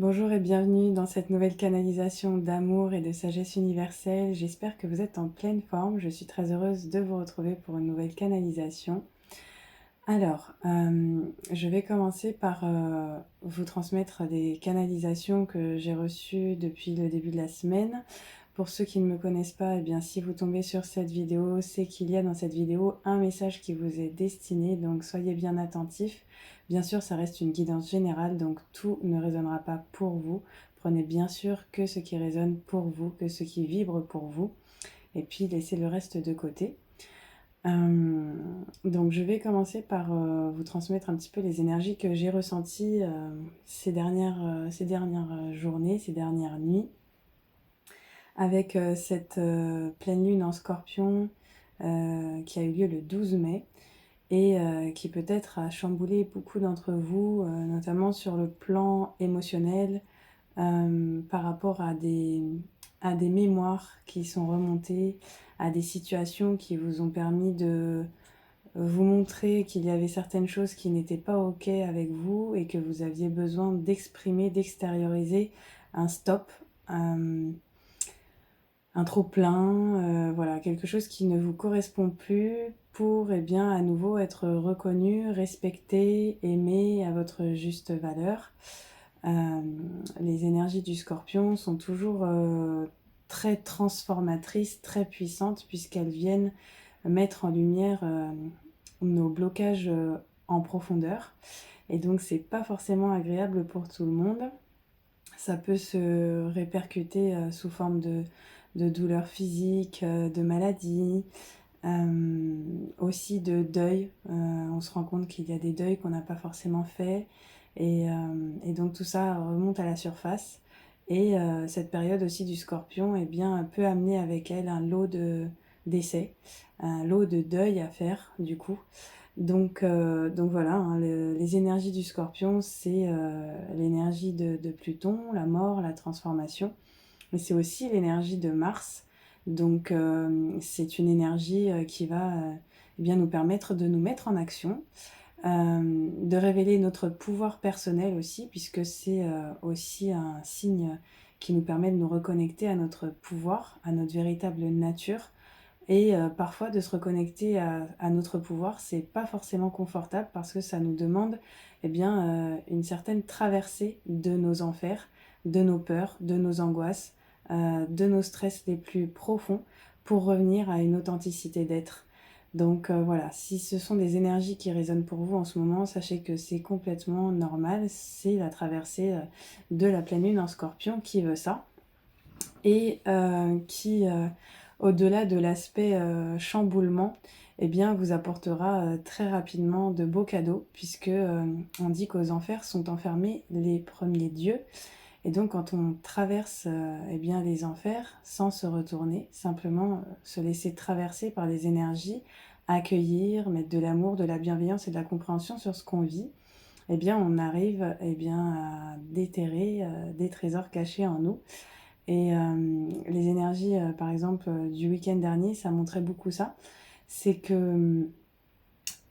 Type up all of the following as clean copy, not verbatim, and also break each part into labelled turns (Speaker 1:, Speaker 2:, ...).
Speaker 1: Bonjour et bienvenue dans cette nouvelle canalisation d'amour et de sagesse universelle. J'espère que vous êtes en pleine forme. Je suis très heureuse de vous retrouver pour une nouvelle canalisation. Alors, je vais commencer par vous transmettre des canalisations que j'ai reçues depuis le début de la semaine. Pour ceux qui ne me connaissent pas, eh bien, si vous tombez sur cette vidéo, c'est qu'il y a dans cette vidéo un message qui vous est destiné, donc soyez bien attentifs. Bien sûr, ça reste une guidance générale, donc tout ne résonnera pas pour vous. Prenez bien sûr que ce qui résonne pour vous, que ce qui vibre pour vous, et puis laissez le reste de côté. Donc je vais commencer par vous transmettre un petit peu les énergies que j'ai ressenties ces dernières journées, ces dernières nuits, avec cette pleine lune en Scorpion qui a eu lieu le 12 mai et qui peut-être a chamboulé beaucoup d'entre vous, notamment sur le plan émotionnel, par rapport à des mémoires qui sont remontées, à des situations qui vous ont permis de vous montrer qu'il y avait certaines choses qui n'étaient pas OK avec vous et que vous aviez besoin d'exprimer, d'extérioriser un stop, euh, un trop-plein, voilà, quelque chose qui ne vous correspond plus pour, eh bien, à nouveau être reconnu, respecté, aimé à votre juste valeur. Euh, les énergies du Scorpion sont toujours très transformatrices, très puissantes, puisqu'elles viennent mettre en lumière nos blocages en profondeur. Et donc, c'est pas forcément agréable pour tout le monde. Ça peut se répercuter sous forme de douleurs physiques, de maladies, aussi de deuil. On se rend compte qu'il y a des deuils qu'on n'a pas forcément fait. Et donc tout ça remonte à la surface. Et cette période aussi du Scorpion eh bien, peut amener avec elle un lot d'essais, un lot de deuil à faire du coup. Donc voilà, hein, les énergies du Scorpion, c'est l'énergie de Pluton, la mort, la transformation, mais c'est aussi l'énergie de Mars. Donc c'est une énergie qui va eh bien nous permettre de nous mettre en action, de révéler notre pouvoir personnel aussi, puisque c'est aussi un signe qui nous permet de nous reconnecter à notre pouvoir, à notre véritable nature. Et parfois de se reconnecter à notre pouvoir, c'est pas forcément confortable parce que ça nous demande eh bien, une certaine traversée de nos enfers, de nos peurs, de nos angoisses, de nos stress les plus profonds pour revenir à une authenticité d'être. Donc voilà, si ce sont des énergies qui résonnent pour vous en ce moment, sachez que c'est complètement normal, c'est la traversée de la pleine lune en Scorpion qui veut ça et qui, au-delà de l'aspect chamboulement, eh bien, vous apportera très rapidement de beaux cadeaux, puisque on dit qu'aux enfers sont enfermés les premiers dieux. Et donc, quand on traverse eh bien, les enfers sans se retourner, simplement se laisser traverser par les énergies, accueillir, mettre de l'amour, de la bienveillance et de la compréhension sur ce qu'on vit, eh bien, on arrive eh bien, à déterrer des trésors cachés en nous. Et les énergies, par exemple, du week-end dernier, ça montrait beaucoup ça. C'est que,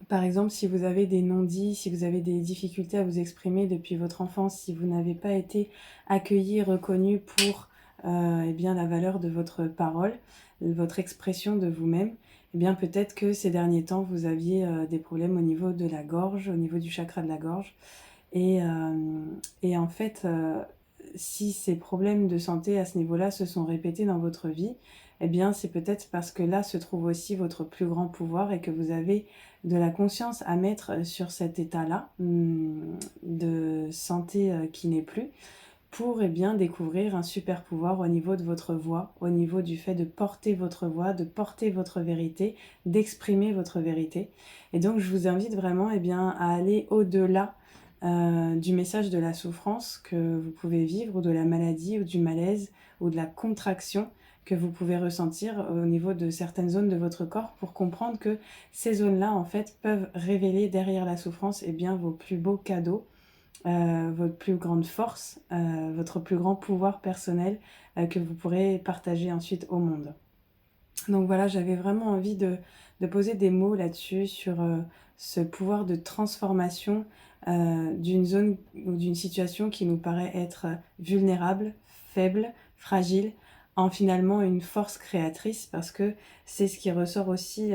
Speaker 1: par exemple, si vous avez des non-dits, si vous avez des difficultés à vous exprimer depuis votre enfance, si vous n'avez pas été accueilli, reconnu pour eh bien, la valeur de votre parole, votre expression de vous-même, eh bien peut-être que ces derniers temps, vous aviez des problèmes au niveau de la gorge, au niveau du chakra de la gorge. Et, en fait, si ces problèmes de santé à ce niveau-là se sont répétés dans votre vie, eh bien, c'est peut-être parce que là se trouve aussi votre plus grand pouvoir et que vous avez de la conscience à mettre sur cet état-là de santé qui n'est plus pour eh bien, découvrir un super pouvoir au niveau de votre voix, au niveau du fait de porter votre voix, de porter votre vérité, d'exprimer votre vérité. Et donc, je vous invite vraiment eh bien, à aller au-delà du message de la souffrance que vous pouvez vivre, ou de la maladie, ou du malaise, ou de la contraction que vous pouvez ressentir au niveau de certaines zones de votre corps, pour comprendre que ces zones-là, en fait, peuvent révéler derrière la souffrance eh bien, vos plus beaux cadeaux, votre plus grande force, votre plus grand pouvoir personnel que vous pourrez partager ensuite au monde. Donc voilà, j'avais vraiment envie de poser des mots là-dessus, sur ce pouvoir de transformation d'une zone ou d'une situation qui nous paraît être vulnérable, faible, fragile, en finalement une force créatrice, parce que c'est ce qui ressort aussi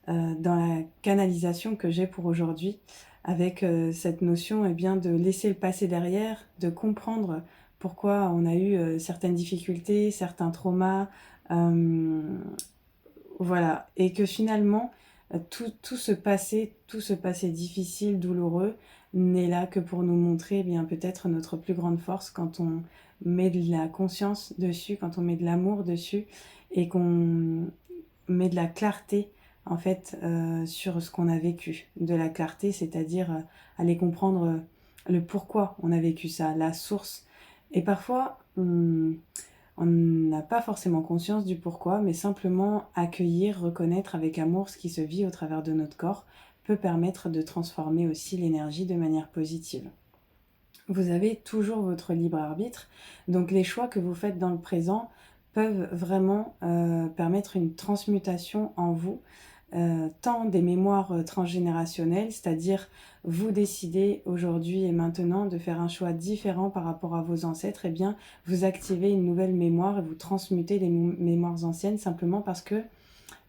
Speaker 1: dans la canalisation que j'ai pour aujourd'hui, avec cette notion bien, de laisser le passé derrière, de comprendre pourquoi on a eu certaines difficultés, certains traumas, euh, voilà, et que finalement, tout ce passé difficile, douloureux, n'est là que pour nous montrer bien peut-être notre plus grande force quand on met de la conscience dessus, quand on met de l'amour dessus et qu'on met de la clarté en fait sur ce qu'on a vécu. De la clarté, c'est-à-dire aller comprendre le pourquoi on a vécu ça, la source. Et parfois, on n'a pas forcément conscience du pourquoi, mais simplement accueillir, reconnaître avec amour ce qui se vit au travers de notre corps peut permettre de transformer aussi l'énergie de manière positive. Vous avez toujours votre libre arbitre, donc les choix que vous faites dans le présent peuvent vraiment permettre une transmutation en vous, tant des mémoires transgénérationnelles, c'est-à-dire vous décidez aujourd'hui et maintenant de faire un choix différent par rapport à vos ancêtres, et bien vous activez une nouvelle mémoire et vous transmutez les mémoires anciennes simplement parce que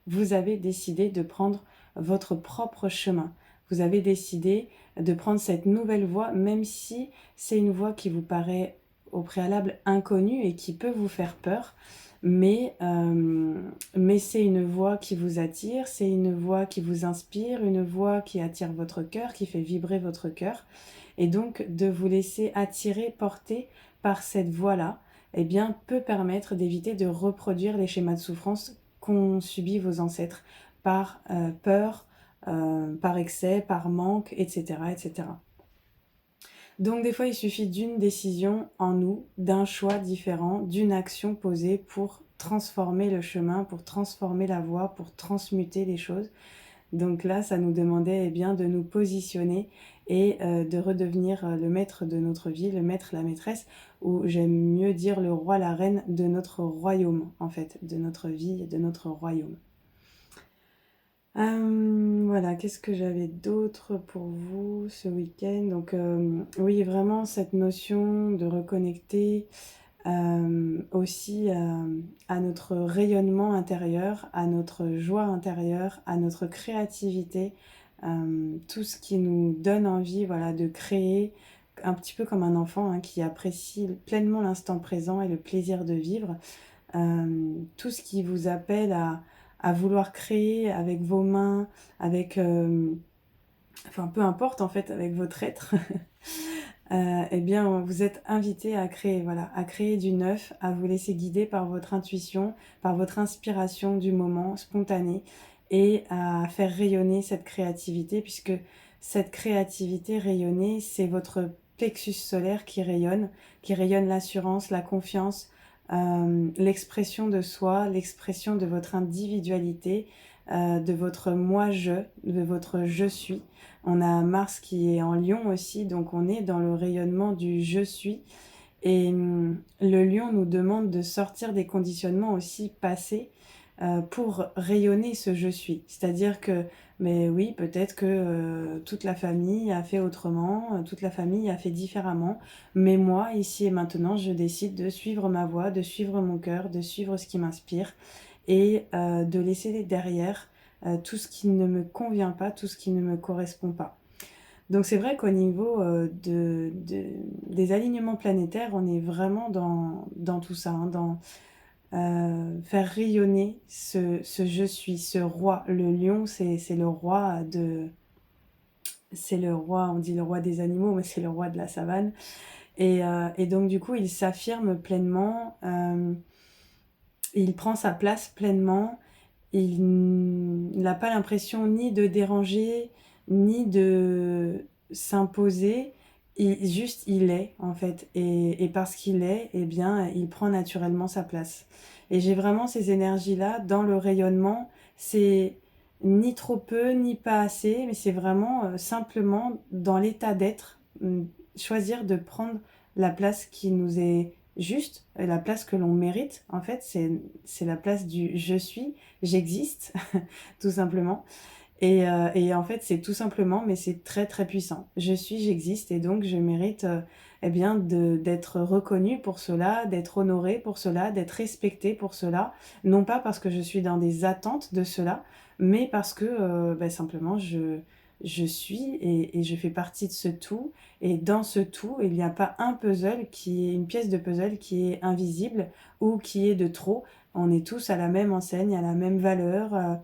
Speaker 1: vous avez décidé de prendre votre propre chemin. Vous avez décidé de prendre cette nouvelle voie, même si c'est une voie qui vous paraît au préalable inconnue et qui peut vous faire peur. Mais c'est une voie qui vous attire, c'est une voie qui vous inspire, une voie qui attire votre cœur, qui fait vibrer votre cœur. Et donc de vous laisser attirer, porter par cette voie-là, eh bien, peut permettre d'éviter de reproduire les schémas de souffrance qu'ont subi vos ancêtres par peur, par excès, par manque, etc., etc. Donc des fois, il suffit d'une décision en nous, d'un choix différent, d'une action posée pour transformer le chemin, pour transformer la voie, pour transmuter les choses. Donc là, ça nous demandait bien de nous positionner et de redevenir le maître de notre vie, le maître, la maîtresse, ou j'aime mieux dire le roi, la reine de notre royaume, en fait, de notre vie, de notre royaume. Voilà, qu'est-ce que j'avais d'autre pour vous ce week-end? Donc oui, vraiment cette notion de reconnecter aussi à notre rayonnement intérieur, à notre joie intérieure, à notre créativité, tout ce qui nous donne envie, voilà, de créer, un petit peu comme un enfant qui apprécie pleinement l'instant présent et le plaisir de vivre. Tout ce qui vous appelle à vouloir créer avec vos mains, avec, enfin peu importe en fait, avec votre être, eh bien vous êtes invité à créer, voilà, à créer du neuf, à vous laisser guider par votre intuition, par votre inspiration du moment, spontanée, et à faire rayonner cette créativité, puisque cette créativité rayonnée, c'est votre plexus solaire qui rayonne l'assurance, la confiance, l'expression de soi, l'expression de votre individualité, de votre moi-je, de votre je suis. On a Mars qui est en Lion aussi, donc on est dans le rayonnement du je suis. Et le Lion nous demande de sortir des conditionnements aussi passés pour rayonner ce je suis. C'est-à-dire que, mais oui, peut-être que toute la famille a fait autrement, toute la famille a fait différemment, mais moi, ici et maintenant, je décide de suivre ma voie, de suivre mon cœur, de suivre ce qui m'inspire et de laisser derrière tout ce qui ne me convient pas, tout ce qui ne me correspond pas. Donc c'est vrai qu'au niveau des alignements planétaires, on est vraiment dans tout ça, dans faire rayonner ce je suis, ce roi. Le lion, c'est le roi de... C'est le roi, on dit le roi des animaux, mais c'est le roi de la savane. Et donc du coup, il s'affirme pleinement, il prend sa place pleinement, il n'a pas l'impression ni de déranger, ni de s'imposer, juste il est en fait. Et parce qu'il est, eh bien, il prend naturellement sa place. Et j'ai vraiment ces énergies-là dans le rayonnement. C'est ni trop peu, ni pas assez, mais c'est vraiment simplement dans l'état d'être, choisir de prendre la place qui nous est juste, la place que l'on mérite. En fait, c'est la place du je suis, j'existe, tout simplement. Et en fait, c'est tout simplement, mais c'est très, très puissant. Je suis, j'existe et donc je mérite, eh bien d'être reconnue pour cela, d'être honorée pour cela, d'être respectée pour cela. Non pas parce que je suis dans des attentes de cela, mais parce que, simplement je suis et je fais partie de ce tout et dans ce tout, il n'y a pas un puzzle qui est une pièce de puzzle qui est invisible ou qui est de trop. On est tous à la même enseigne, à la même valeur,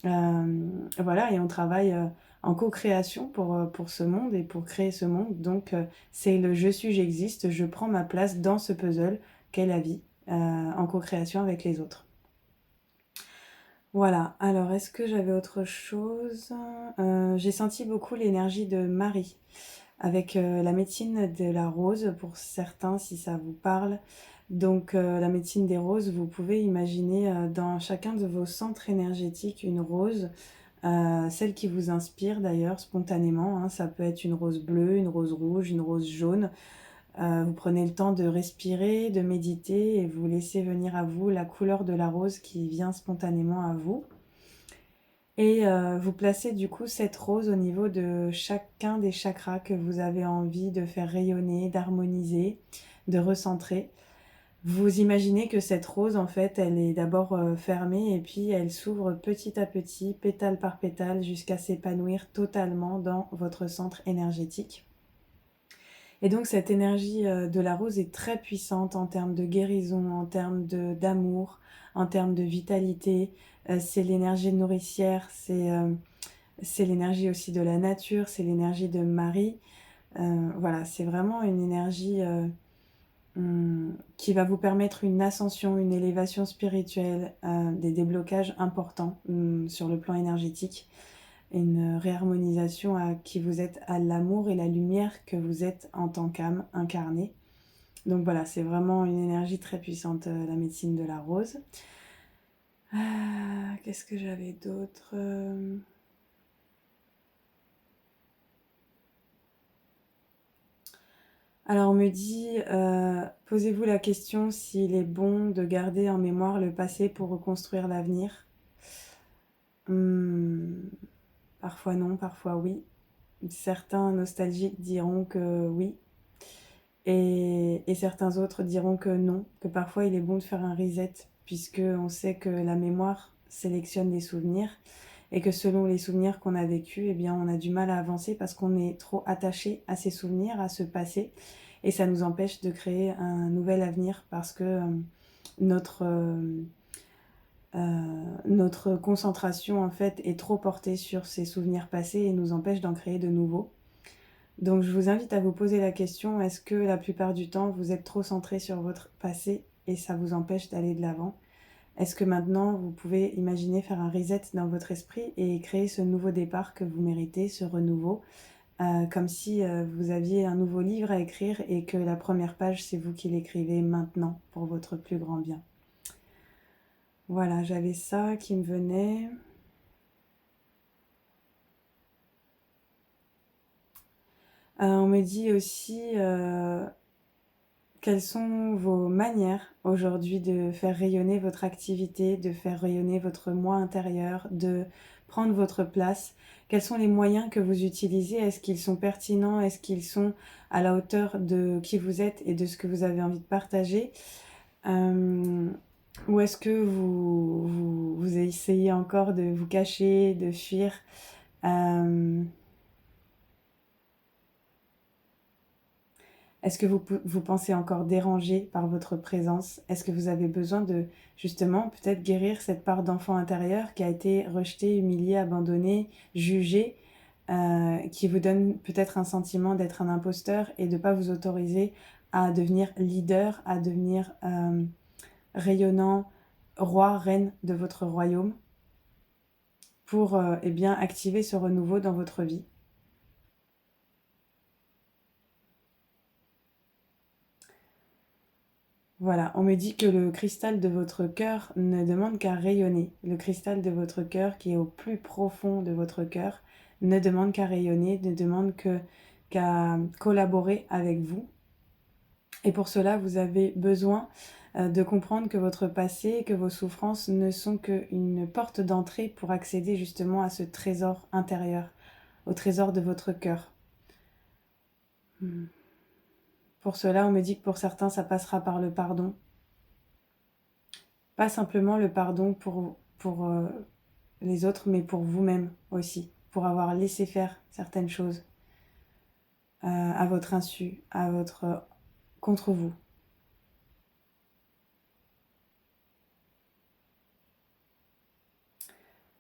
Speaker 1: voilà et on travaille, en co-création pour ce monde et pour créer ce monde donc c'est le «je suis, j'existe, je prends ma place dans ce puzzle qu'est la vie», en co-création avec les autres. Voilà, alors est-ce que j'avais autre chose? J'ai senti beaucoup l'énergie de Marie avec, la médecine de la rose pour certains si ça vous parle. Donc la médecine des roses, vous pouvez imaginer, dans chacun de vos centres énergétiques une rose, celle qui vous inspire d'ailleurs spontanément, hein. Ça peut être une rose bleue, une rose rouge, une rose jaune. Vous prenez le temps de respirer, de méditer et vous laissez venir à vous la couleur de la rose qui vient spontanément à vous. Et vous placez du coup cette rose au niveau de chacun des chakras que vous avez envie de faire rayonner, d'harmoniser, de recentrer. Vous imaginez que cette rose, en fait, elle est d'abord, fermée et puis elle s'ouvre petit à petit, pétale par pétale, jusqu'à s'épanouir totalement dans votre centre énergétique. Et donc cette énergie, de la rose est très puissante en termes de guérison, en termes d'amour, en termes de vitalité. C'est l'énergie nourricière, c'est l'énergie aussi de la nature, c'est l'énergie de Marie. Voilà, c'est vraiment une énergie, qui va vous permettre une ascension, une élévation spirituelle, des déblocages importants, sur le plan énergétique, une réharmonisation à qui vous êtes, à l'amour et la lumière que vous êtes en tant qu'âme incarnée. Donc voilà, c'est vraiment une énergie très puissante, la médecine de la rose. Qu'est-ce que j'avais d'autre? Alors on me dit, posez-vous la question s'il est bon de garder en mémoire le passé pour reconstruire l'avenir. Mmh, parfois non, parfois oui. Certains nostalgiques diront que oui, et certains autres diront que non, que parfois il est bon de faire un reset, puisque on sait que la mémoire sélectionne des souvenirs et que selon les souvenirs qu'on a vécus, eh bien on a du mal à avancer parce qu'on est trop attaché à ces souvenirs, à ce passé, et ça nous empêche de créer un nouvel avenir parce que notre notre concentration en fait est trop portée sur ces souvenirs passés et nous empêche d'en créer de nouveaux. Donc je vous invite à vous poser la question, est-ce que la plupart du temps vous êtes trop centré sur votre passé et ça vous empêche d'aller de l'avant? Est-ce que maintenant vous pouvez imaginer faire un reset dans votre esprit et créer ce nouveau départ que vous méritez, ce renouveau, comme si vous aviez un nouveau livre à écrire et que la première page c'est vous qui l'écrivez maintenant pour votre plus grand bien? Voilà, j'avais ça qui me venait. On me dit aussi quelles sont vos manières aujourd'hui de faire rayonner votre activité, de faire rayonner votre moi intérieur, de prendre votre place? Quels sont les moyens que vous utilisez? Est-ce qu'ils sont pertinents? Est-ce qu'ils sont à la hauteur de qui vous êtes et de ce que vous avez envie de partager? Ou est-ce que vous essayez encore de vous cacher, de fuir? Euh, Est-ce que vous pensez encore dérangé par votre présence? Est-ce que vous avez besoin de, justement, peut-être guérir cette part d'enfant intérieur qui a été rejetée, humiliée, abandonnée, jugée, qui vous donne peut-être un sentiment d'être un imposteur et de ne pas vous autoriser à devenir leader, à devenir rayonnant, roi, reine de votre royaume pour eh bien, activer ce renouveau dans votre vie? Voilà, on me dit que le cristal de votre cœur ne demande qu'à rayonner. Le cristal de votre cœur, qui est au plus profond de votre cœur, ne demande qu'à rayonner, ne demande qu'à collaborer avec vous. Et pour cela, vous avez besoin de comprendre que votre passé, que vos souffrances ne sont qu'une porte d'entrée pour accéder justement à ce trésor intérieur, au trésor de votre cœur. Pour cela, on me dit que pour certains, ça passera par le pardon. Pas simplement le pardon pour les autres, mais pour vous-même aussi, pour avoir laissé faire certaines choses à votre insu, contre vous.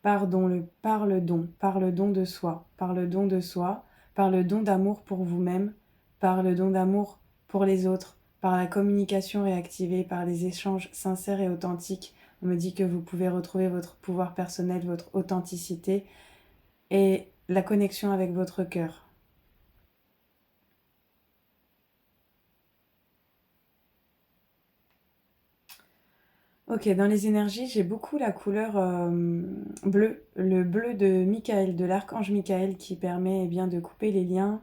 Speaker 1: Pardon, par le don de soi, par le don de soi, par le don d'amour pour vous-même, par le don d'amour pour les autres, par la communication réactivée, par les échanges sincères et authentiques. On me dit que vous pouvez retrouver votre pouvoir personnel, votre authenticité et la connexion avec votre cœur. Ok, dans les énergies, j'ai beaucoup la couleur bleue, le bleu de Michael, de l'archange Michael, qui permet bien de couper les liens,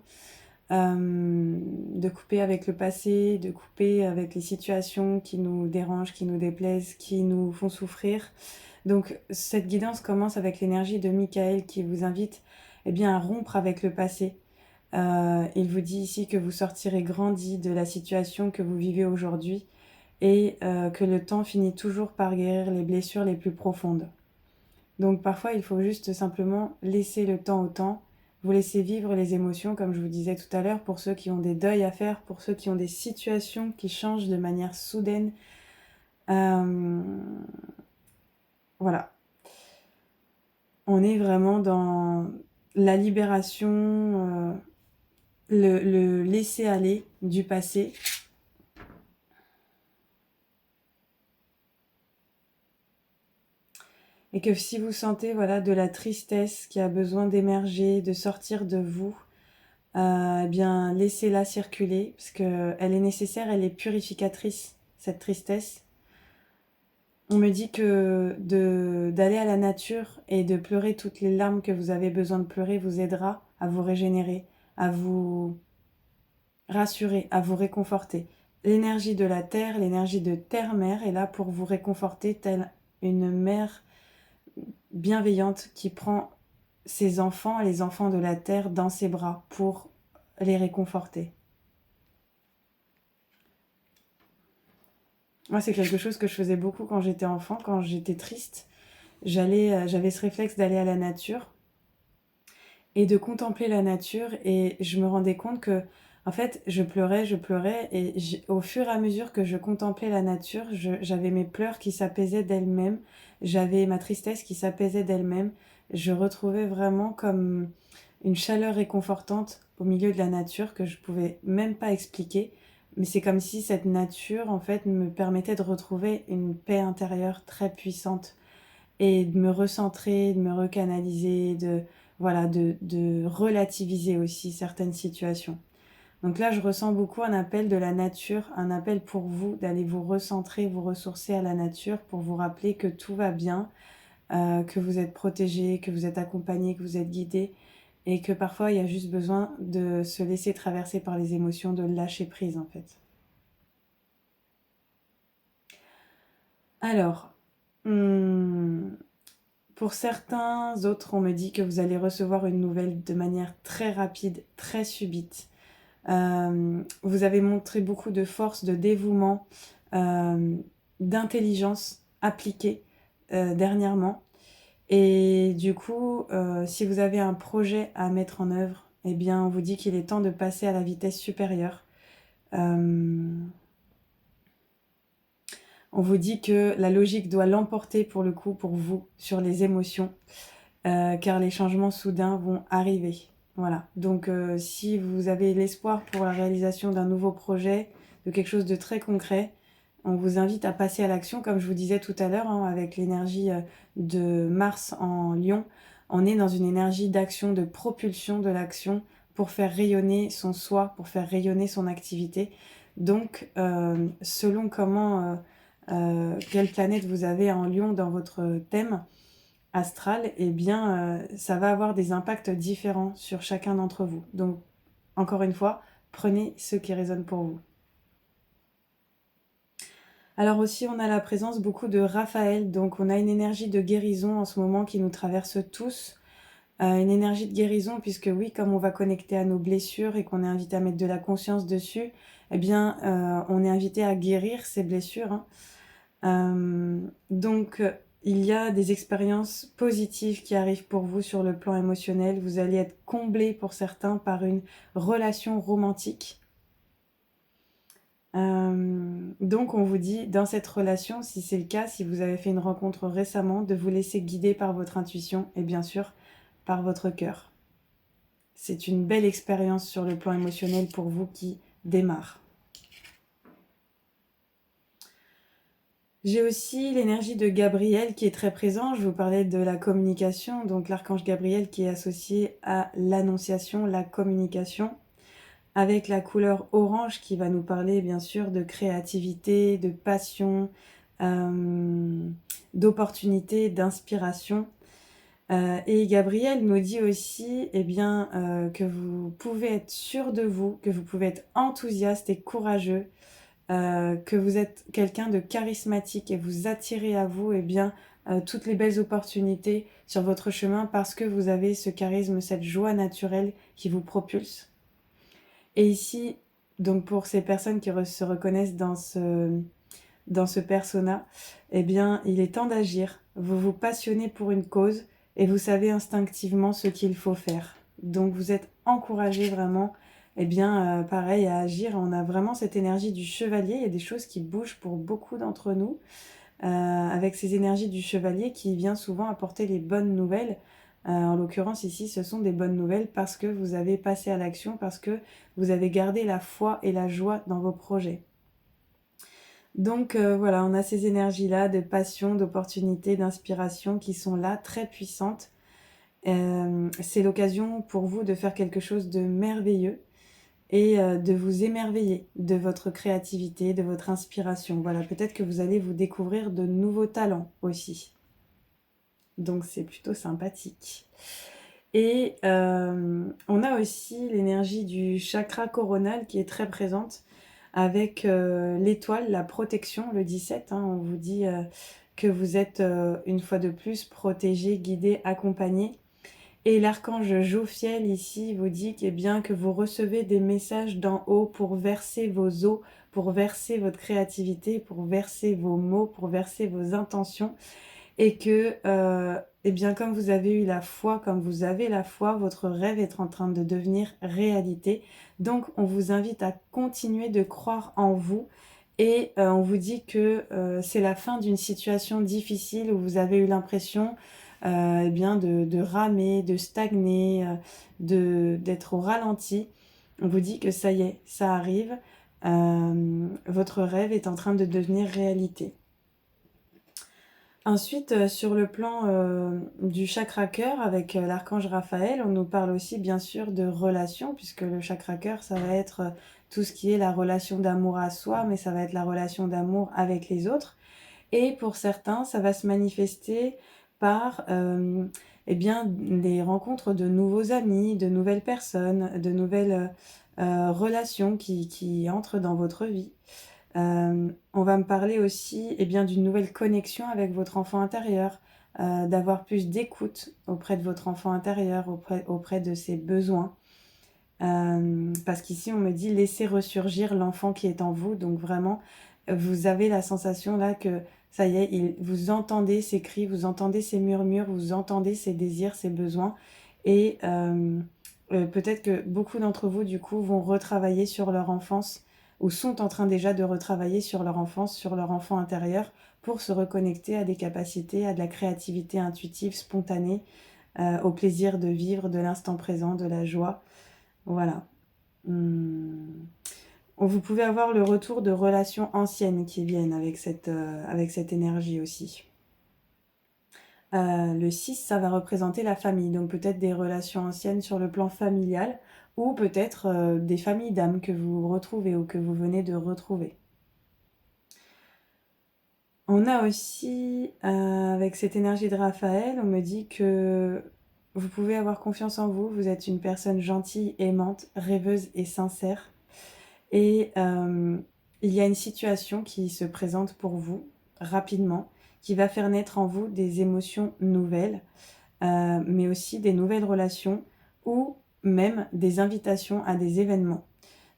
Speaker 1: de couper avec le passé, de couper avec les situations qui nous dérangent, qui nous déplaisent, qui nous font souffrir. Donc cette guidance commence avec l'énergie de Michael qui vous invite bien, à rompre avec le passé. Il vous dit ici que vous sortirez grandi de la situation que vous vivez aujourd'hui et que le temps finit toujours par guérir les blessures les plus profondes. Donc parfois, il faut juste simplement laisser le temps au temps, vous laisser vivre les émotions, comme je vous disais tout à l'heure, pour ceux qui ont des deuils à faire, pour ceux qui ont des situations qui changent de manière soudaine. Voilà. On est vraiment dans la libération, le laisser aller du passé. Et que si vous sentez voilà, de la tristesse qui a besoin d'émerger, de sortir de vous, eh bien laissez-la circuler, parce qu'elle est nécessaire, elle est purificatrice, cette tristesse. On me dit que d'aller à la nature et de pleurer toutes les larmes que vous avez besoin de pleurer vous aidera à vous régénérer, à vous rassurer, à vous réconforter. L'énergie de la terre, l'énergie de terre-mère est là pour vous réconforter, telle une mère bienveillante qui prend ses enfants, les enfants de la terre, dans ses bras pour les réconforter. Moi, c'est quelque chose que je faisais beaucoup quand j'étais enfant, quand j'étais triste. J'avais ce réflexe d'aller à la nature et de contempler la nature, et je me rendais compte que, en fait, je pleurais, et au fur et à mesure que je contemplais la nature, j'avais mes pleurs qui s'apaisaient d'elles-mêmes, j'avais ma tristesse qui s'apaisait d'elle-même. Je retrouvais vraiment comme une chaleur réconfortante au milieu de la nature que je pouvais même pas expliquer. Mais c'est comme si cette nature, en fait, me permettait de retrouver une paix intérieure très puissante et de me recentrer, de me recanaliser, de relativiser aussi certaines situations. Donc là, je ressens beaucoup un appel de la nature, un appel pour vous d'aller vous recentrer, vous ressourcer à la nature pour vous rappeler que tout va bien, que vous êtes protégé, que vous êtes accompagné, que vous êtes guidé, et que parfois il y a juste besoin de se laisser traverser par les émotions, de lâcher prise en fait. Alors, pour certains autres, on me dit que vous allez recevoir une nouvelle de manière très rapide, très subite. Vous avez montré beaucoup de force, de dévouement, d'intelligence appliquée dernièrement. Et du coup, si vous avez un projet à mettre en œuvre, eh bien, on vous dit qu'il est temps de passer à la vitesse supérieure. On vous dit que la logique doit l'emporter pour le coup, pour vous, sur les émotions, car les changements soudains vont arriver. Voilà. Donc, si vous avez l'espoir pour la réalisation d'un nouveau projet, de quelque chose de très concret, on vous invite à passer à l'action, comme je vous disais tout à l'heure, avec l'énergie de Mars en Lion. On est dans une énergie d'action, de propulsion de l'action pour faire rayonner son soi, pour faire rayonner son activité. Donc, selon quelle planète vous avez en Lion dans votre thème astral, eh bien, ça va avoir des impacts différents sur chacun d'entre vous. Donc, encore une fois, prenez ce qui résonne pour vous. Alors aussi, on a la présence beaucoup de Raphaël, donc on a une énergie de guérison en ce moment qui nous traverse tous. Une énergie de guérison puisque oui, comme on va connecter à nos blessures et qu'on est invité à mettre de la conscience dessus, eh bien, on est invité à guérir ces blessures, hein. Donc, il y a des expériences positives qui arrivent pour vous sur le plan émotionnel. Vous allez être comblé pour certains par une relation romantique. Donc on vous dit dans cette relation, si c'est le cas, si vous avez fait une rencontre récemment, de vous laisser guider par votre intuition et bien sûr par votre cœur. C'est une belle expérience sur le plan émotionnel pour vous qui démarre. J'ai aussi l'énergie de Gabriel qui est très présent. Je vous parlais de la communication, donc l'archange Gabriel qui est associé à l'annonciation, la communication, avec la couleur orange qui va nous parler bien sûr de créativité, de passion, d'opportunité, d'inspiration. Et Gabriel nous dit aussi eh bien, que vous pouvez être sûr de vous, que vous pouvez être enthousiaste et courageux, que vous êtes quelqu'un de charismatique et vous attirez à vous eh bien, toutes les belles opportunités sur votre chemin parce que vous avez ce charisme, cette joie naturelle qui vous propulse. Et ici, donc pour ces personnes qui se reconnaissent dans ce persona, eh bien, il est temps d'agir. Vous vous passionnez pour une cause et vous savez instinctivement ce qu'il faut faire. Donc vous êtes encouragé vraiment, eh bien, pareil, à agir. On a vraiment cette énergie du chevalier. Il y a des choses qui bougent pour beaucoup d'entre nous, avec ces énergies du chevalier qui vient souvent apporter les bonnes nouvelles. En l'occurrence ici, ce sont des bonnes nouvelles parce que vous avez passé à l'action, parce que vous avez gardé la foi et la joie dans vos projets. Donc voilà, on a ces énergies-là de passion, d'opportunité, d'inspiration qui sont là, très puissantes. C'est l'occasion pour vous de faire quelque chose de merveilleux et de vous émerveiller de votre créativité, de votre inspiration. Voilà, peut-être que vous allez vous découvrir de nouveaux talents aussi. Donc c'est plutôt sympathique. Et on a aussi l'énergie du chakra coronal qui est très présente avec l'étoile, la protection, le 17. Hein, on vous dit que vous êtes une fois de plus protégé, guidé, accompagné. Et l'archange Jophiel ici vous dit eh bien, que vous recevez des messages d'en haut pour verser vos eaux, pour verser votre créativité, pour verser vos mots, pour verser vos intentions. Et que, eh bien, comme vous avez eu la foi, comme vous avez la foi, votre rêve est en train de devenir réalité. Donc, on vous invite à continuer de croire en vous. Et on vous dit que c'est la fin d'une situation difficile où vous avez eu l'impression eh bien, de ramer, de stagner, d'être au ralenti. On vous dit que ça y est, ça arrive. Votre rêve est en train de devenir réalité. Ensuite, sur le plan du chakra cœur avec l'archange Raphaël, on nous parle aussi bien sûr de relations, puisque le chakra cœur, ça va être tout ce qui est la relation d'amour à soi, mais ça va être la relation d'amour avec les autres. Et pour certains, ça va se manifester par eh bien, les rencontres de nouveaux amis, de nouvelles personnes, de nouvelles relations qui entrent dans votre vie. On va me parler aussi eh bien, d'une nouvelle connexion avec votre enfant intérieur, d'avoir plus d'écoute auprès de votre enfant intérieur, auprès de ses besoins. Parce qu'ici, on me dit laissez ressurgir l'enfant qui est en vous. Donc vraiment, vous avez la sensation là que ça y est, vous entendez ses cris, vous entendez ses murmures, vous entendez ses désirs, ses besoins. Et peut-être que beaucoup d'entre vous, du coup, vont retravailler sur leur enfance ou sont en train déjà de retravailler sur leur enfance, sur leur enfant intérieur pour se reconnecter à des capacités, à de la créativité intuitive, spontanée, au plaisir de vivre, de l'instant présent, de la joie. Voilà. Vous pouvez avoir le retour de relations anciennes qui viennent avec cette énergie aussi. Le 6, ça va représenter la famille, donc peut-être des relations anciennes sur le plan familial ou peut-être des familles d'âmes que vous retrouvez ou que vous venez de retrouver. On a aussi, avec cette énergie de Raphaël, on me dit que vous pouvez avoir confiance en vous, vous êtes une personne gentille, aimante, rêveuse et sincère. Et il y a une situation qui se présente pour vous rapidement, qui va faire naître en vous des émotions nouvelles, mais aussi des nouvelles relations ou même des invitations à des événements.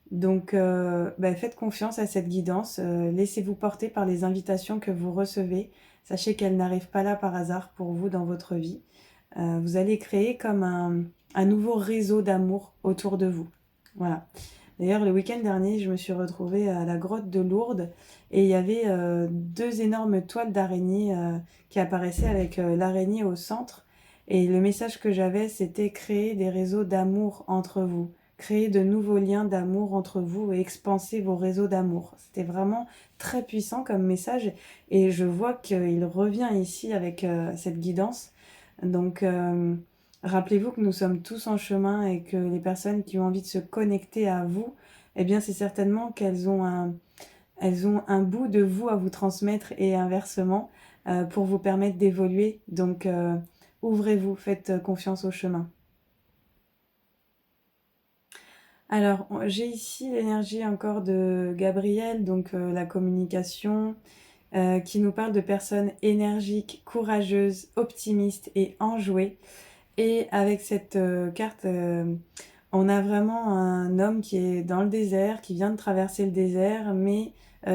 Speaker 1: Donc, faites confiance à cette guidance, laissez-vous porter par les invitations que vous recevez. Sachez qu'elles n'arrivent pas là par hasard pour vous dans votre vie. Vous allez créer comme un nouveau réseau d'amour autour de vous. Voilà. D'ailleurs, le week-end dernier, je me suis retrouvée à la grotte de Lourdes et il y avait 2 énormes toiles d'araignées qui apparaissaient avec l'araignée au centre. Et le message que j'avais, c'était créer des réseaux d'amour entre vous, créer de nouveaux liens d'amour entre vous et expanser vos réseaux d'amour. C'était vraiment très puissant comme message et je vois qu'il revient ici avec cette guidance. Donc, rappelez-vous que nous sommes tous en chemin et que les personnes qui ont envie de se connecter à vous, eh bien, c'est certainement elles ont un bout de vous à vous transmettre et inversement pour vous permettre d'évoluer. Donc, ouvrez-vous, faites confiance au chemin. Alors, j'ai ici l'énergie encore de Gabriel, donc la communication, qui nous parle de personnes énergiques, courageuses, optimistes et enjouées. Et avec cette carte, on a vraiment un homme qui est dans le désert, qui vient de traverser le désert, mais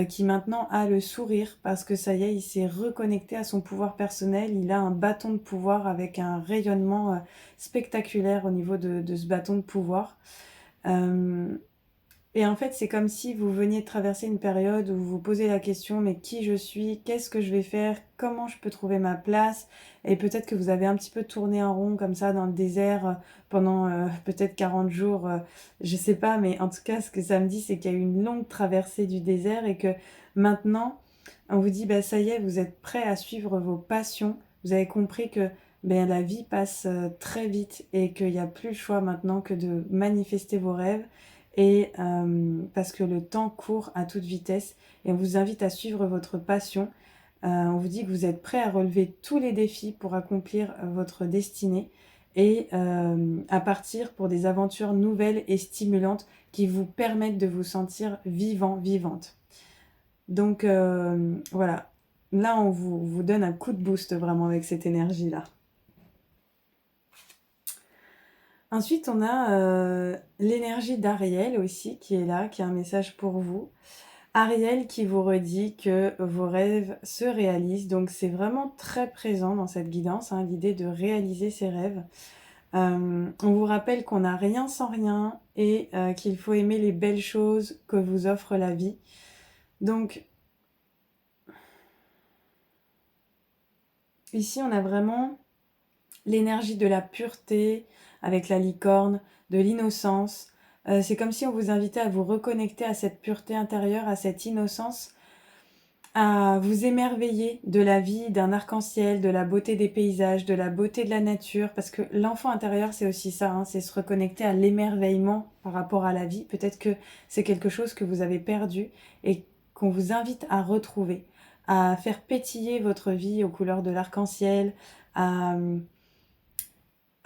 Speaker 1: qui maintenant a le sourire parce que ça y est, il s'est reconnecté à son pouvoir personnel. Il a un bâton de pouvoir avec un rayonnement spectaculaire au niveau de ce bâton de pouvoir. Euh, et en fait, c'est comme si vous veniez de traverser une période où vous vous posez la question, mais qui je suis? Qu'est-ce que je vais faire? Comment je peux trouver ma place? Et peut-être que vous avez un petit peu tourné en rond comme ça dans le désert pendant peut-être 40 jours, je sais pas, mais en tout cas, ce que ça me dit, c'est qu'il y a eu une longue traversée du désert et que maintenant, on vous dit, bah, ça y est, vous êtes prêt à suivre vos passions. Vous avez compris que ben, la vie passe très vite et qu'il n'y a plus le choix maintenant que de manifester vos rêves et parce que le temps court à toute vitesse et on vous invite à suivre votre passion. On vous dit que vous êtes prêt à relever tous les défis pour accomplir votre destinée et à partir pour des aventures nouvelles et stimulantes qui vous permettent de vous sentir vivant, vivante. Donc voilà, là on vous donne un coup de boost vraiment avec cette énergie-là. Ensuite, on a l'énergie d'Ariel aussi qui est là, qui a un message pour vous. Ariel qui vous redit que vos rêves se réalisent. Donc c'est vraiment très présent dans cette guidance, hein, l'idée de réaliser ses rêves. On vous rappelle qu'on n'a rien sans rien et qu'il faut aimer les belles choses que vous offre la vie. Donc ici, on a vraiment l'énergie de la pureté avec la licorne, de l'innocence. C'est comme si on vous invitait à vous reconnecter à cette pureté intérieure, à cette innocence, à vous émerveiller de la vie, d'un arc-en-ciel, de la beauté des paysages, de la beauté de la nature, parce que l'enfant intérieur, c'est aussi ça, hein, c'est se reconnecter à l'émerveillement par rapport à la vie. Peut-être que c'est quelque chose que vous avez perdu et qu'on vous invite à retrouver, à faire pétiller votre vie aux couleurs de l'arc-en-ciel, à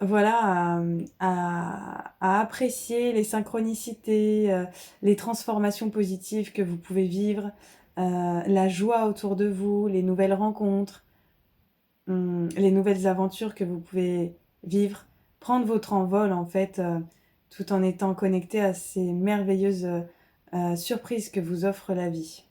Speaker 1: voilà, à apprécier les synchronicités, les transformations positives que vous pouvez vivre, la joie autour de vous, les nouvelles rencontres, les nouvelles aventures que vous pouvez vivre, prendre votre envol en fait, tout en étant connecté à ces merveilleuses surprises que vous offre la vie.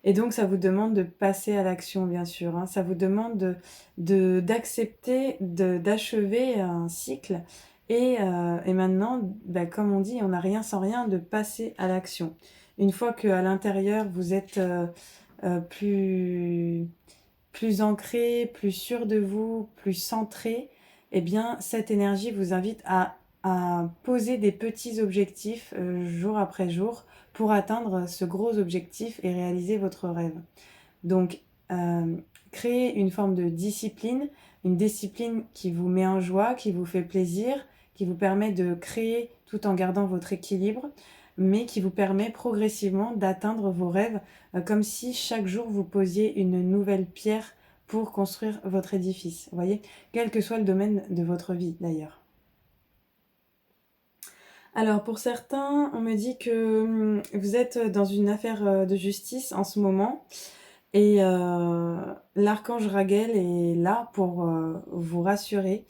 Speaker 1: Et donc, ça vous demande de passer à l'action, bien sûr, hein. Ça vous demande d'accepter, d'achever un cycle. Et maintenant, bah, comme on dit, on n'a rien sans rien, de passer à l'action. Une fois qu'à l'intérieur, vous êtes plus ancré, plus sûr de vous, plus centré, eh bien, cette énergie vous invite à poser des petits objectifs jour après jour pour atteindre ce gros objectif et réaliser votre rêve. Donc, créer une forme de discipline, une discipline qui vous met en joie, qui vous fait plaisir, qui vous permet de créer tout en gardant votre équilibre, mais qui vous permet progressivement d'atteindre vos rêves, comme si chaque jour vous posiez une nouvelle pierre pour construire votre édifice. Vous voyez, quel que soit le domaine de votre vie d'ailleurs. Alors pour certains, on me dit que, vous êtes dans une affaire, de justice en ce moment et l'archange Raguel est là pour, vous rassurer,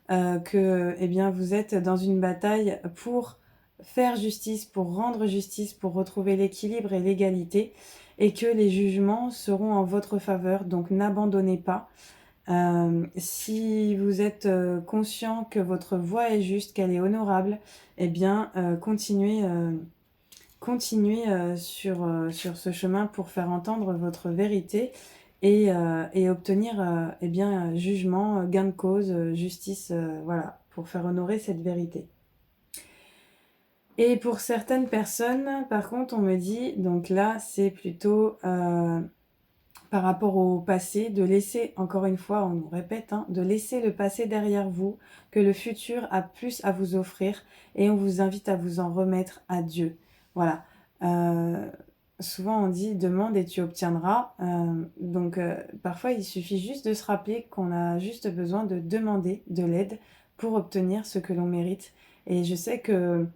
Speaker 1: que, eh bien, vous êtes dans une bataille pour faire justice, pour rendre justice, pour retrouver l'équilibre et l'égalité et que les jugements seront en votre faveur. Donc n'abandonnez pas. Si vous êtes, conscient que votre voix est juste, qu'elle est honorable, eh bien, continuez, sur ce chemin pour faire entendre votre vérité et obtenir, eh bien, jugement, gain de cause, justice, voilà, pour faire honorer cette vérité. Et pour certaines personnes, par contre, on me dit, donc là, c'est plutôt, par rapport au passé, de laisser, encore une fois, on nous répète, hein, de laisser le passé derrière vous, que le futur a plus à vous offrir et on vous invite à vous en remettre à Dieu. Voilà. Euh, Souvent on dit demande et tu obtiendras. Donc parfois il suffit juste de se rappeler qu'on a juste besoin de demander de l'aide pour obtenir ce que l'on mérite. Et je sais que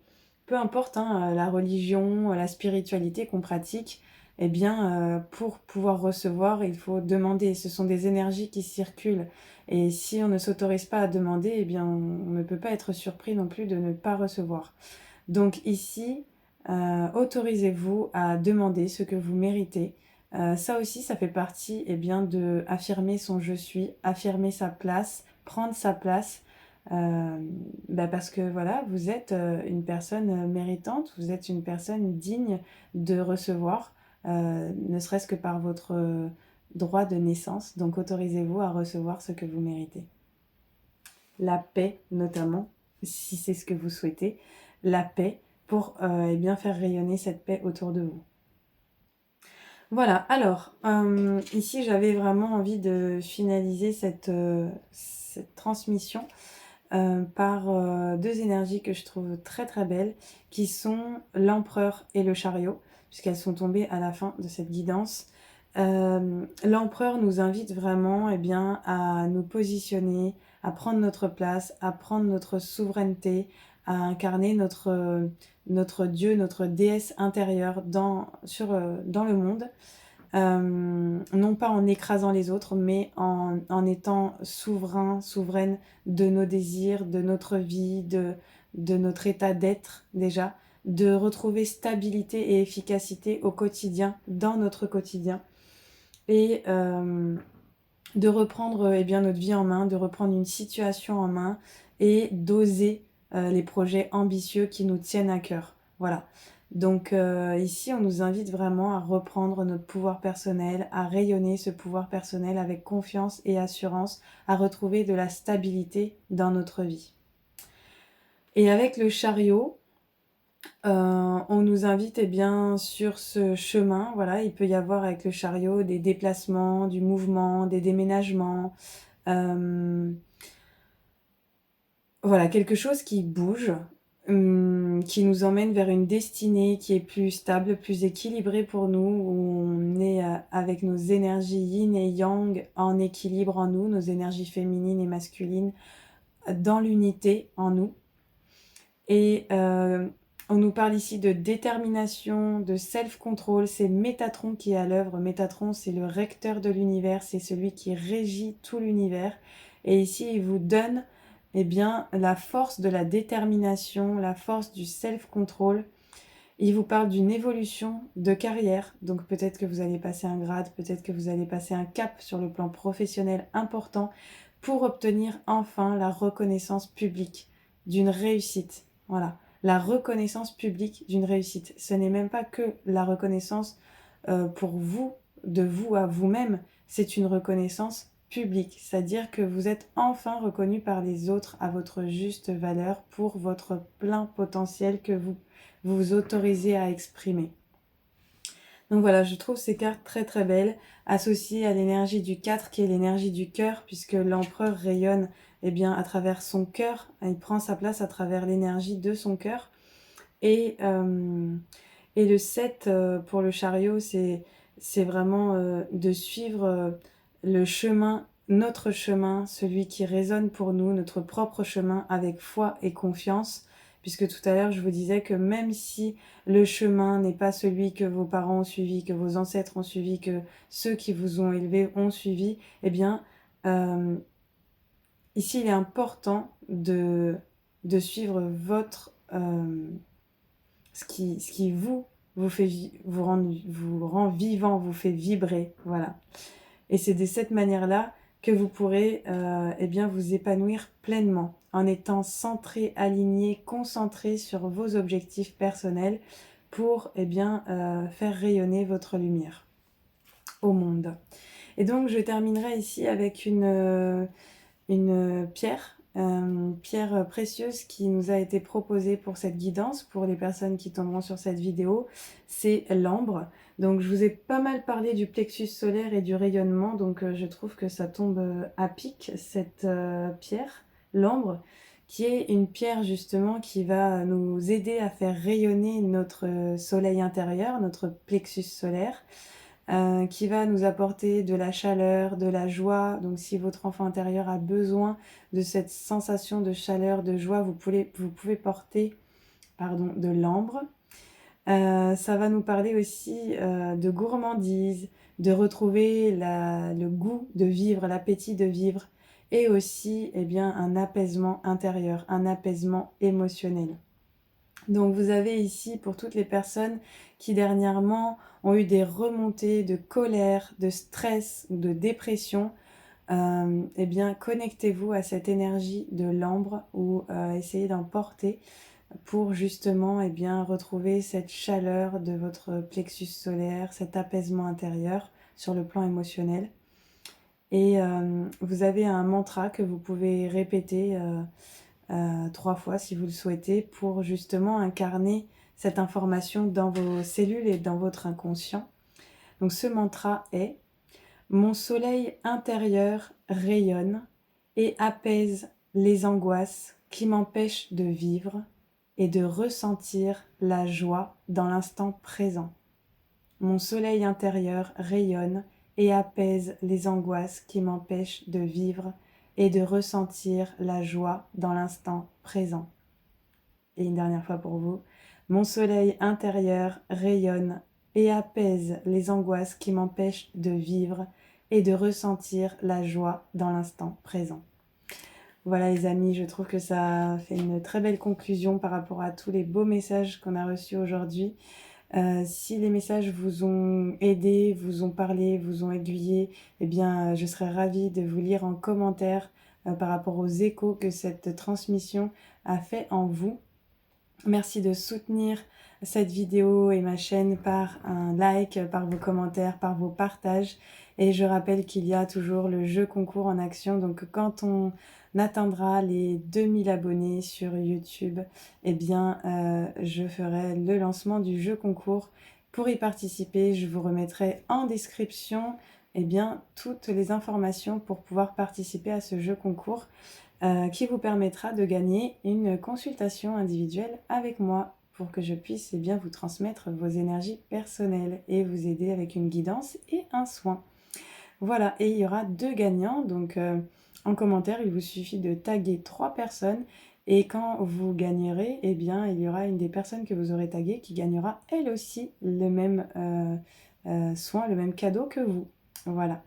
Speaker 1: peu importe hein, la religion, la spiritualité qu'on pratique, eh bien, pour pouvoir recevoir, il faut demander. Ce sont des énergies qui circulent. Et si on ne s'autorise pas à demander, eh bien, on ne peut pas être surpris non plus de ne pas recevoir. Donc ici, autorisez-vous à demander ce que vous méritez. Ça aussi, ça fait partie eh bien, de affirmer son je suis, affirmer sa place, prendre sa place. Euh, Parce que voilà, vous êtes une personne méritante, vous êtes une personne digne de recevoir, ne serait-ce que par votre droit de naissance. Donc autorisez-vous à recevoir ce que vous méritez. La paix notamment, si c'est ce que vous souhaitez, la paix pour eh bien faire rayonner cette paix autour de vous. Voilà, alors ici j'avais vraiment envie de finaliser cette transmission par deux énergies que je trouve très très belles, qui sont l'empereur et le chariot, puisqu'elles sont tombées à la fin de cette guidance. L'empereur nous invite vraiment eh bien, à nous positionner, à prendre notre place, à prendre notre souveraineté, à incarner notre Dieu, notre déesse intérieure dans le monde. Non pas en écrasant les autres, mais en étant souverain, souveraine de nos désirs, de notre vie, de notre état d'être déjà, de retrouver stabilité et efficacité au quotidien, dans notre quotidien, et de reprendre eh bien, notre vie en main, de reprendre une situation en main et d'oser les projets ambitieux qui nous tiennent à cœur. Voilà. Donc ici, on nous invite vraiment à reprendre notre pouvoir personnel, à rayonner ce pouvoir personnel avec confiance et assurance, à retrouver de la stabilité dans notre vie. Et avec le chariot, on nous invite eh bien, sur ce chemin. Voilà, il peut y avoir avec le chariot des déplacements, du mouvement, des déménagements. Voilà, quelque chose qui bouge, qui nous emmène vers une destinée qui est plus stable, plus équilibrée pour nous, où on est avec nos énergies yin et yang en équilibre en nous, nos énergies féminines et masculines dans l'unité en nous. Et on nous parle ici de détermination, de self-control. C'est Métatron qui est à l'œuvre. Métatron, c'est le recteur de l'univers, c'est celui qui régit tout l'univers. Et ici, il vous donne eh bien, la force de la détermination, la force du self-control. Il vous parle d'une évolution de carrière. Donc peut-être que vous allez passer un grade, peut-être que vous allez passer un cap sur le plan professionnel important pour obtenir enfin la reconnaissance publique d'une réussite. Voilà, la reconnaissance publique d'une réussite. Ce n'est même pas que la reconnaissance pour vous, de vous à vous-même, c'est une reconnaissance publique, c'est-à-dire que vous êtes enfin reconnu par les autres à votre juste valeur pour votre plein potentiel que vous vous autorisez à exprimer. Donc voilà, je trouve ces cartes très très belles, associées à l'énergie du 4 qui est l'énergie du cœur, puisque l'empereur rayonne eh bien, à travers son cœur, il prend sa place à travers l'énergie de son cœur. Et, euh, et le 7 pour le chariot, c'est vraiment de suivre le chemin, notre chemin, celui qui résonne pour nous, notre propre chemin avec foi et confiance. puisque tout à l'heure je vous disais que même si le chemin n'est pas celui que vos parents ont suivi, que vos ancêtres ont suivi, que ceux qui vous ont élevé ont suivi, eh bien, ici il est important de suivre votre, ce qui vous fait vous rend vivant, vous fait vibrer, voilà. Et c'est de cette manière-là que vous pourrez eh bien, vous épanouir pleinement en étant centré, aligné, concentré sur vos objectifs personnels pour eh bien, faire rayonner votre lumière au monde. Et donc je terminerai ici avec une pierre précieuse qui nous a été proposée pour cette guidance, pour les personnes qui tomberont sur cette vidéo, c'est l'ambre. Donc je vous ai pas mal parlé du plexus solaire et du rayonnement, donc je trouve que ça tombe à pic, cette pierre, l'ambre, qui est une pierre justement qui va nous aider à faire rayonner notre soleil intérieur, notre plexus solaire, qui va nous apporter de la chaleur, de la joie. Donc si votre enfant intérieur a besoin de cette sensation de chaleur, de joie, vous pouvez porter de l'ambre. Ça va nous parler aussi de gourmandise, de retrouver le goût de vivre, l'appétit de vivre, et aussi eh bien, un apaisement intérieur, un apaisement émotionnel. Donc vous avez ici pour toutes les personnes qui dernièrement ont eu des remontées de colère, de stress ou de dépression, eh bien connectez-vous à cette énergie de l'ambre ou essayez d'en porter pour justement eh bien, retrouver cette chaleur de votre plexus solaire, cet apaisement intérieur sur le plan émotionnel. Et vous avez un mantra que vous pouvez répéter 3 fois si vous le souhaitez pour justement incarner cette information dans vos cellules et dans votre inconscient. Donc ce mantra est: mon soleil intérieur rayonne et apaise les angoisses qui m'empêchent de vivre et de ressentir la joie dans l'instant présent. Mon soleil intérieur rayonne et apaise les angoisses qui m'empêchent de vivre et de ressentir la joie dans l'instant présent. Et une dernière fois pour vous. Mon soleil intérieur rayonne et apaise les angoisses qui m'empêchent de vivre et de ressentir la joie dans l'instant présent. Voilà les amis, je trouve que ça fait une très belle conclusion par rapport à tous les beaux messages qu'on a reçus aujourd'hui. Si les messages vous ont aidé, vous ont parlé, vous ont aiguillé, eh bien je serais ravie de vous lire en commentaire par rapport aux échos que cette transmission a fait en vous. Merci de soutenir cette vidéo et ma chaîne par un like, par vos commentaires, par vos partages. Et je rappelle qu'il y a toujours le jeu concours en action. Donc quand on atteindra les 2000 abonnés sur YouTube, eh bien je ferai le lancement du jeu concours. Pour y participer, je vous remettrai en description eh bien, toutes les informations pour pouvoir participer à ce jeu concours. Qui vous permettra de gagner une consultation individuelle avec moi pour que je puisse eh bien, vous transmettre vos énergies personnelles et vous aider avec une guidance et un soin. Voilà, et il y aura 2 gagnants, donc en commentaire, il vous suffit de taguer 3 personnes et quand vous gagnerez, eh bien, il y aura une des personnes que vous aurez taguées qui gagnera elle aussi le même soin, le même cadeau que vous. Voilà.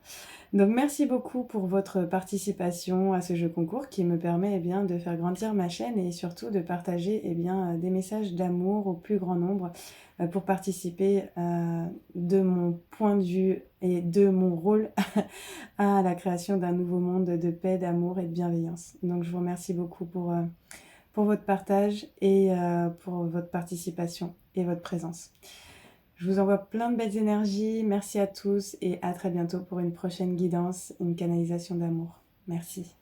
Speaker 1: Donc merci beaucoup pour votre participation à ce jeu concours qui me permet eh bien, de faire grandir ma chaîne et surtout de partager eh bien, des messages d'amour au plus grand nombre pour participer de mon point de vue et de mon rôle à la création d'un nouveau monde de paix, d'amour et de bienveillance. Donc je vous remercie beaucoup pour votre partage et pour votre participation et votre présence. Je vous envoie plein de belles énergies. Merci à tous et à très bientôt pour une prochaine guidance, une canalisation d'amour. Merci.